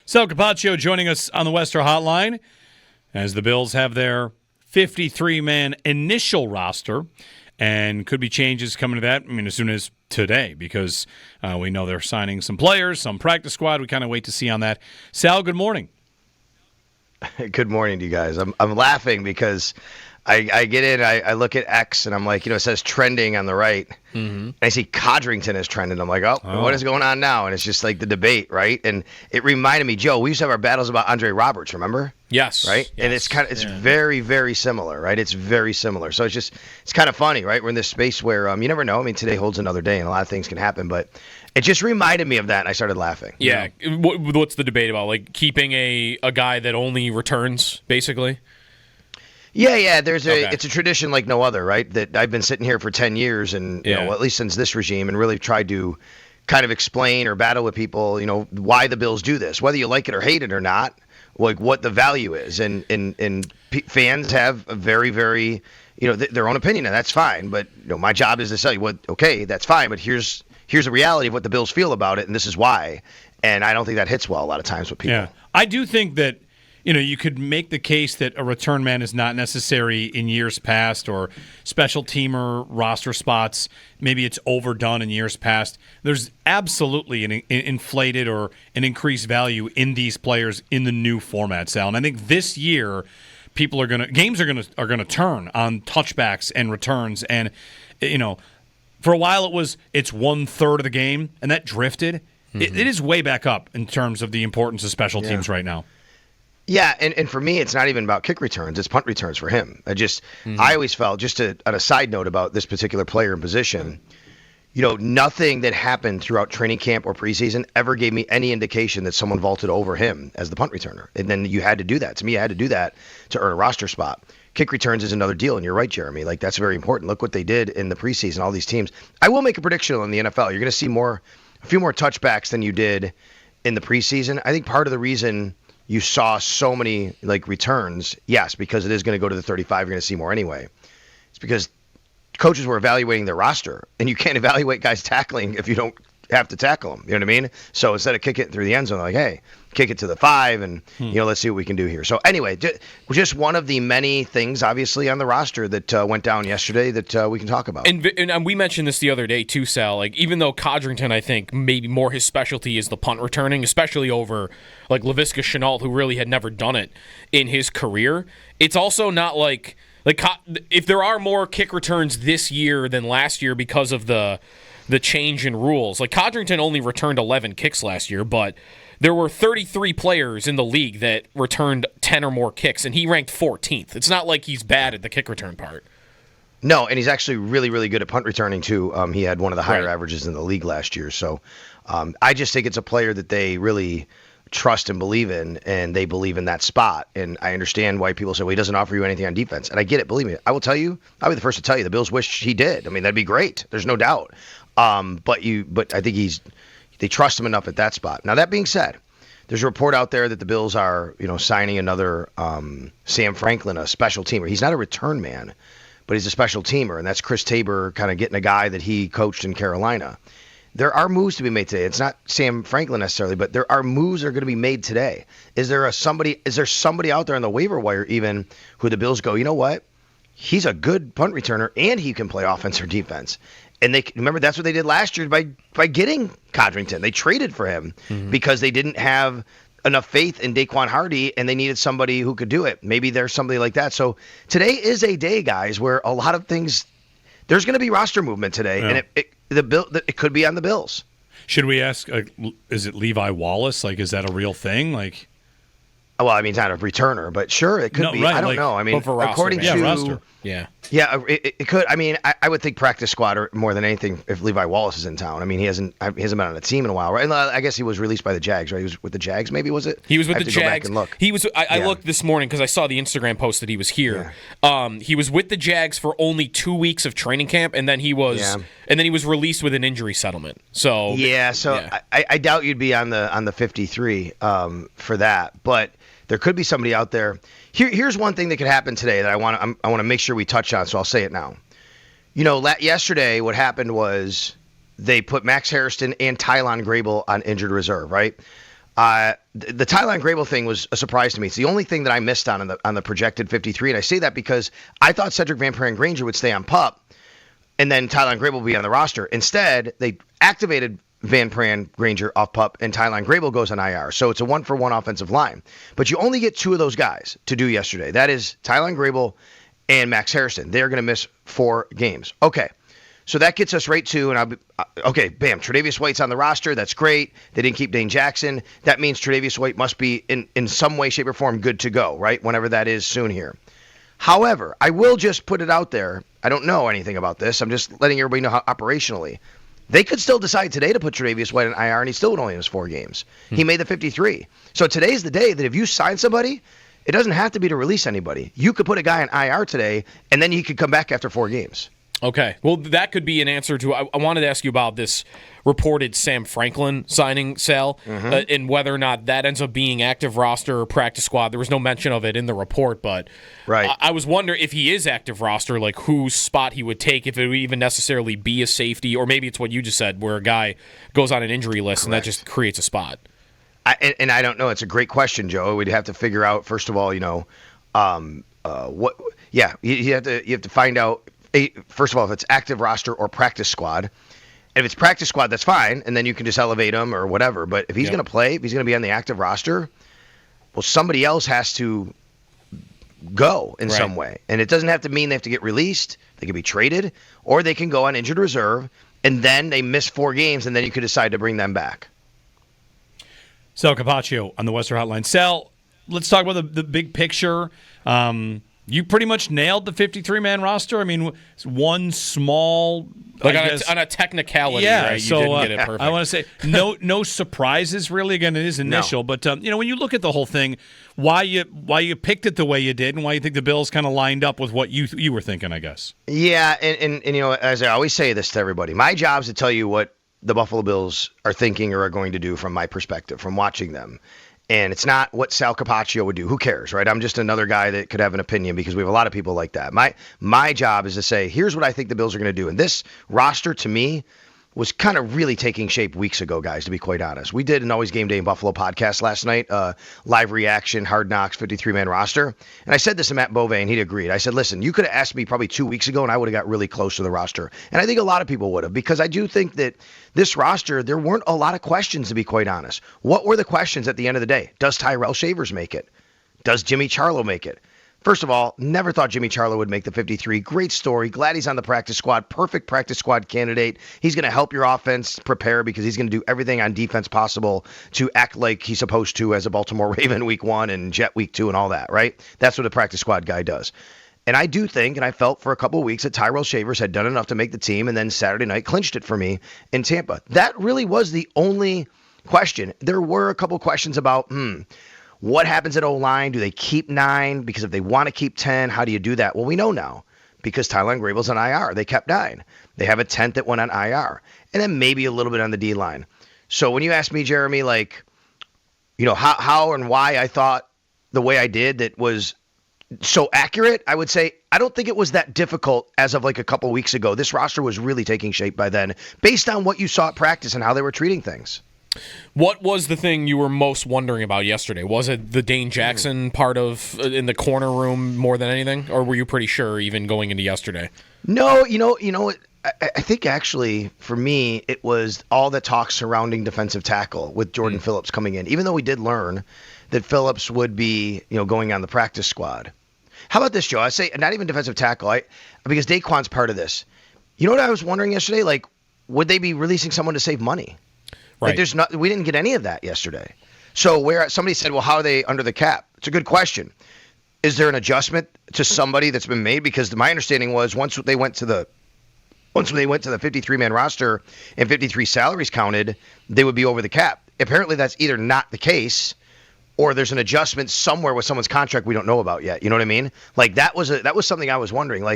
Sal Capaccio joining us on the Western Hotline as the Bills have their 53-man initial roster, and could be changes coming to that, as soon as today, because we know they're signing some players, some practice squad. We kind of wait to see on that. Sal, good morning. Good morning to you guys. I'm laughing because I get in, I look at X, and I'm like, it says trending on the right. Mm-hmm. And I see Codrington is trending. I'm like, what is going on now? And it's just like the debate, right? And it reminded me, Joe, we used to have our battles about Andre Roberts, remember? Yes. Right? Yes. And it's very, very similar, right? It's very similar. So it's kind of funny, right? We're in this space where you never know. Today holds another day, and a lot of things can happen, but it just reminded me of that, and I started laughing. Yeah. What's the debate about? Like keeping a guy that only returns, basically? Yeah. It's a tradition like no other, right? That I've been sitting here for 10 years, and at least since this regime, and really tried to kind of explain or battle with people, why the Bills do this, whether you like it or hate it or not, like what the value is, and fans have a very, very, their own opinion, and that's fine. But my job is to tell you that's fine, but here's the reality of what the Bills feel about it, and this is why. And I don't think that hits well a lot of times with people. Yeah, I do think that. You could make the case that a return man is not necessary in years past, or special teamer roster spots. Maybe it's overdone in years past. There's absolutely an inflated or an increased value in these players in the new format, Sal. And I think this year, games are gonna turn on touchbacks and returns. And for a while it's 1/3 of the game, and that drifted. Mm-hmm. It is way back up in terms of the importance of special teams right now. Yeah, and for me, it's not even about kick returns. It's punt returns for him. I always felt, on a side note about this particular player and position, nothing that happened throughout training camp or preseason ever gave me any indication that someone vaulted over him as the punt returner. And then you had to do that. To me, you had to do that to earn a roster spot. Kick returns is another deal, and you're right, Jeremy. Like, that's very important. Look what they did in the preseason, all these teams. I will make a prediction in the NFL. You're going to see a few more touchbacks than you did in the preseason. I think part of the reason you saw so many returns, yes, because it is going to go to the 35. You're going to see more anyway. It's because coaches were evaluating their roster, and you can't evaluate guys tackling if you don't have to tackle them. You know what I mean? So instead of kicking it through the end zone, they're like, hey, kick it to the 5, and let's see what we can do here. So anyway, just one of the many things, obviously, on the roster that went down yesterday that we can talk about. And we mentioned this the other day too, Sal. Like, even though Codrington, I think maybe more his specialty is the punt returning, especially over like Laviska Shenault, who really had never done it in his career. It's also not like if there are more kick returns this year than last year because of the change in rules. Like, Codrington only returned 11 kicks last year, but there were 33 players in the league that returned 10 or more kicks, and he ranked 14th. It's not like he's bad at the kick return part. No, and he's actually really, really good at punt returning, too. He had one of the higher averages in the league last year. So I just think it's a player that they really trust and believe in, and they believe in that spot. And I understand why people say, well, he doesn't offer you anything on defense. And I get it. Believe me. I will tell you, I'll be the first to tell you, the Bills wish he did. That'd be great. There's no doubt. But I think they trust him enough at that spot. Now, that being said, there's a report out there that the Bills are, signing another Sam Franklin, a special teamer. He's not a return man, but he's a special teamer, and that's Chris Tabor kind of getting a guy that he coached in Carolina. There are moves to be made today. It's not Sam Franklin necessarily, but there are moves that are going to be made today. Is there somebody out there on the waiver wire even who the Bills go, you know what? He's a good punt returner, and he can play offense or defense. And remember, that's what they did last year by getting Codrington. They traded for him because they didn't have enough faith in Daquan Hardy, and they needed somebody who could do it. Maybe there's somebody like that. So today is a day, guys, where a lot of things – there's going to be roster movement today, and it could be on the Bills. Should we ask, is it Levi Wallace? Is that a real thing? Well, he's not a returner, but sure, it could be. Right, I don't know. According to roster. Yeah, it could. I would think practice squad or more than anything if Levi Wallace is in town. He hasn't been on a team in a while, right? And I guess he was released by the Jags, right? He was with the Jags, maybe, was it? He was with the Jags. Go back and look. He was. I looked this morning because I saw the Instagram post that he was here. Yeah. He was with the Jags for only 2 weeks of training camp, and then he was released with an injury settlement. So I doubt you'd be on the 53 for that, but there could be somebody out there. Here's one thing that could happen today that I want to make sure we touch on, so I'll say it now. Yesterday what happened was they put Max Harrison and Tylon Grable on injured reserve, right? the Tylan Grable thing was a surprise to me. It's the only thing that I missed on the projected 53, and I say that because I thought Cedric Van Pran-Granger would stay on PUP, and then Tylan Grable would be on the roster. Instead, they activated Van Pran-Granger off PUP, and Tylan Grable goes on IR. So it's a 1-for-1 offensive line. But you only get 2 of those guys to do yesterday. That is Tylan Grable and Max Harrison. They're going to miss 4 games. Okay. So that gets us right to, and okay, bam, Tre'Davious White's on the roster. That's great. They didn't keep Dane Jackson. That means Tre'Davious White must be in some way, shape, or form good to go, right? Whenever that is soon here. However, I will just put it out there. I don't know anything about this. I'm just letting everybody know how operationally. They could still decide today to put Tre'Davious White on IR, and he still would only miss 4 games. He made the 53. So today's the day that if you sign somebody, it doesn't have to be to release anybody. You could put a guy on IR today, and then he could come back after 4 games. Okay. Well, that could be an answer to. I wanted to ask you about this reported Sam Franklin signing, Sal, and whether or not that ends up being active roster or practice squad. There was no mention of it in the report, but right. I was wondering if he is active roster, like whose spot he would take, if it would even necessarily be a safety, or maybe it's what you just said, where a guy goes on an injury list and that just creates a spot. And I don't know. It's a great question, Joe. We'd have to figure out, first of all, what? Yeah, you have to find out. First of all, if it's active roster or practice squad. And if it's practice squad, that's fine, and then you can just elevate him or whatever. But if he's going to play, if he's going to be on the active roster, well, somebody else has to go in some way. And it doesn't have to mean they have to get released. They can be traded, or they can go on injured reserve, and then they miss 4 games, and then you could decide to bring them back. Sal Capaccio on the Western Hotline. Sal, let's talk about the big picture. You pretty much nailed the 53-man roster. I mean, one small, on a technicality, yeah, right? You so, didn't get it perfect. I want to say no surprises really. Again, it is initial, but when you look at the whole thing, why you picked it the way you did, and why you think the Bills kind of lined up with what you were thinking, I guess. Yeah, and as I always say this to everybody, my job is to tell you what the Buffalo Bills are thinking or are going to do from my perspective, from watching them. And it's not what Sal Capaccio would do. Who cares, right? I'm just another guy that could have an opinion because we have a lot of people like that. My job is to say, here's what I think the Bills are going to do. And this roster, to me, was kind of really taking shape weeks ago, guys, to be quite honest. We did an Always Game Day in Buffalo podcast last night, live reaction, Hard Knocks, 53-man roster. And I said this to Matt Bove, and he agreed. I said, listen, you could have asked me probably 2 weeks ago, and I would have got really close to the roster. And I think a lot of people would have, because I do think that this roster, there weren't a lot of questions, to be quite honest. What were the questions at the end of the day? Does Tyrell Shavers make it? Does Jimmy Charlo make it? First of all, never thought Jimmy Charlo would make the 53. Great story. Glad he's on the practice squad. Perfect practice squad candidate. He's going to help your offense prepare because he's going to do everything on defense possible to act like he's supposed to as a Baltimore Raven week 1 and Jet week 2 and all that, right? That's what a practice squad guy does. And I do think, and I felt for a couple of weeks, that Tyrell Shavers had done enough to make the team, and then Saturday night clinched it for me in Tampa. That really was the only question. There were a couple questions about, what happens at O-line? Do they keep 9? Because if they want to keep 10, how do you do that? Well, we know now because Tylan Grable's on IR. They kept 9. They have a 10th that went on IR. And then maybe a little bit on the D-line. So when you ask me, Jeremy, how and why I thought the way I did that was so accurate, I would say I don't think it was that difficult as of a couple weeks ago. This roster was really taking shape by then based on what you saw at practice and how they were treating things. What was the thing you were most wondering about yesterday? Was it the Dane Jackson part of in the corner room more than anything, or were you pretty sure even going into yesterday? No, I think actually for me it was all the talk surrounding defensive tackle with Jordan Phillips coming in. Even though we did learn that Phillips would be going on the practice squad. How about this, Joe? I say not even defensive tackle, because Daquan's part of this. You know what I was wondering yesterday? Would they be releasing someone to save money? Right. We didn't get any of that yesterday. So where somebody said, well, how are they under the cap? It's a good question. Is there an adjustment to somebody that's been made? Because my understanding was once they went to the 53-man roster and 53 salaries counted, they would be over the cap. Apparently that's either not the case or there's an adjustment somewhere with someone's contract we don't know about yet. You know what I mean? That was something I was wondering.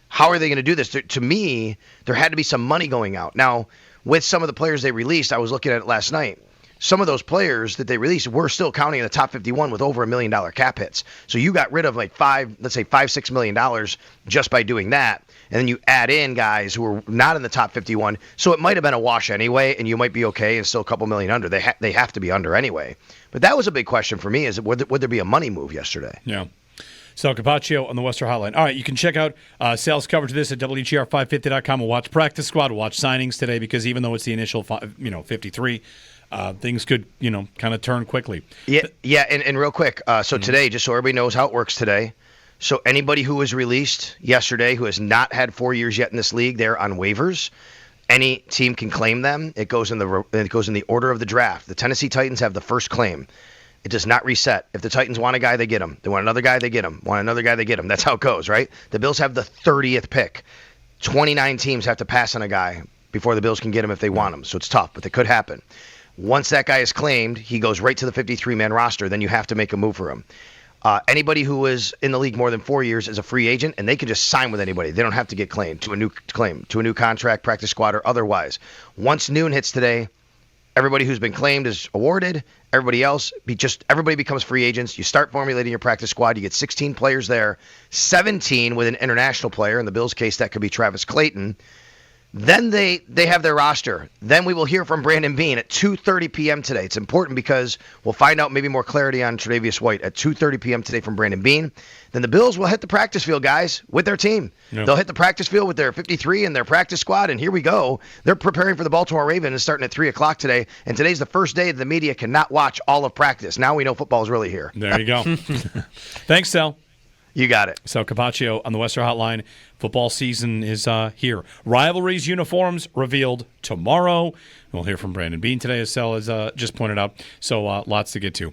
How are they going to do this? To me, there had to be some money going out. Now, with some of the players they released, I was looking at it last night. some of those players that they released were still counting in the top 51 with over $1 million cap hits. So you got rid of like $6 million just by doing that. And then you add in guys who are not in the top 51. So it might have been a wash anyway, and you might be okay and still a couple million under. They have to be under anyway. But that was a big question for me, is would there be a money move yesterday? Yeah. Sal Capaccio on the Western Hotline. All right, you can check out Sal's coverage of this at WGR550.com. We'll watch practice squad. We'll watch signings today because even though it's the initial 53, things could kind of turn quickly. Yeah, and real quick, so today, just so everybody knows how it works today, so anybody who was released yesterday who has not had 4 years yet in this league, they're on waivers. Any team can claim them. It goes in the order of the draft. The Tennessee Titans have the first claim. It does not reset. If the Titans want a guy, they get him. They want another guy, they get him. Want another guy, they get him. That's how it goes, right? The Bills have the 30th pick. 29 teams have to pass on a guy before the Bills can get him if they want him. So it's tough, but it could happen. Once that guy is claimed, he goes right to the 53-man roster. Then you have to make a move for him. Anybody who was in the league more than 4 years is a free agent, and they can just sign with anybody. They don't have to get claimed to a new contract, practice squad, or otherwise. Once noon hits today, everybody who's been claimed is awarded. Everybody becomes free agents. You start formulating your practice squad. You get 16 players there, 17 with an international player. In the Bills' case, that could be Travis Clayton. Then they have their roster. Then we will hear from Brandon Beane at 2:30 p.m. today. It's important because we'll find out maybe more clarity on Tre'Davious White at 2:30 p.m. today from Brandon Beane. Then the Bills will hit the practice field, guys, with their team. Yep. They'll hit the practice field with their 53 and their practice squad, and here we go. They're preparing for the Baltimore Ravens starting at 3 o'clock today, and today's the first day that the media cannot watch all of practice. Now we know football is really here. There you go. Thanks, Sal. You got it. Sal Capaccio on the Western Hotline. Football season is here. Rivalries uniforms revealed tomorrow. We'll hear from Brandon Beane today, as Sal has just pointed out. So lots to get to.